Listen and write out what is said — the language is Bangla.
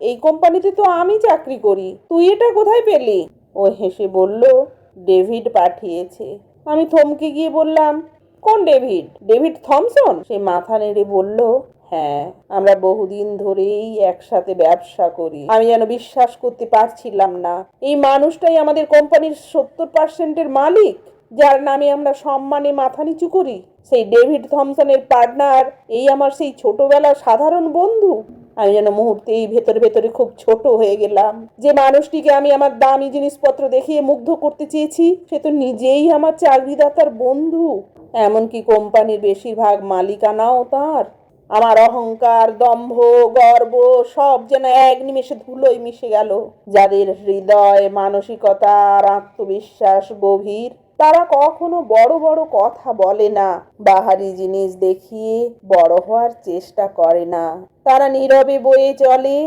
এই কোম্পানিতে তো আমি চাকরি করি, তুই এটা কোথায় পেলি? ও হেসে বলল, ডেভিড পাঠিয়েছে। আমি থমকে গিয়ে বললাম, কোন ডেভিড? David Thomson? সে মাথা নেড়ে বলল, হ্যাঁ, আমরা বহুদিন ধরেই একসাথে ব্যবসা করি। আমি যেন বিশ্বাস করতে পারছিলাম না, এই মানুষটাই আমাদের কোম্পানির 70%-এর মালিক, যার নামে আমরা সম্মানে মাথা নিচু করি। সেই ডেভিড থমসনের পার্টনার এই আমার সেই ছোটবেলার সাধারণ বন্ধু। আমি যেন মুহূর্তেই ভেতরে ভেতরে খুব ছোট হয়ে গেলাম। যে মানুষটিকে আমি আমার দামি জিনিসপত্র দেখিয়ে মুগ্ধ করতে চেয়েছি, সে তো নিজেই আমার চাকরিদাতার বন্ধু। এমনকি কোম্পানির বেশিরভাগ মালিকানাও তার। আমার অহংকার, দম্ভ, গর্ব সব যেন এক নিমেষে ধুলোয় মিশে গেল। যাদের হৃদয়, মানসিকতা আর আত্মবিশ্বাস গভীর, তারা কখনো বড় বড় কথা বলে না, বাহারি জিনিস দেখিয়ে বড় হওয়ার চেষ্টা করে না। তারা নীরবে বয়ে চলে,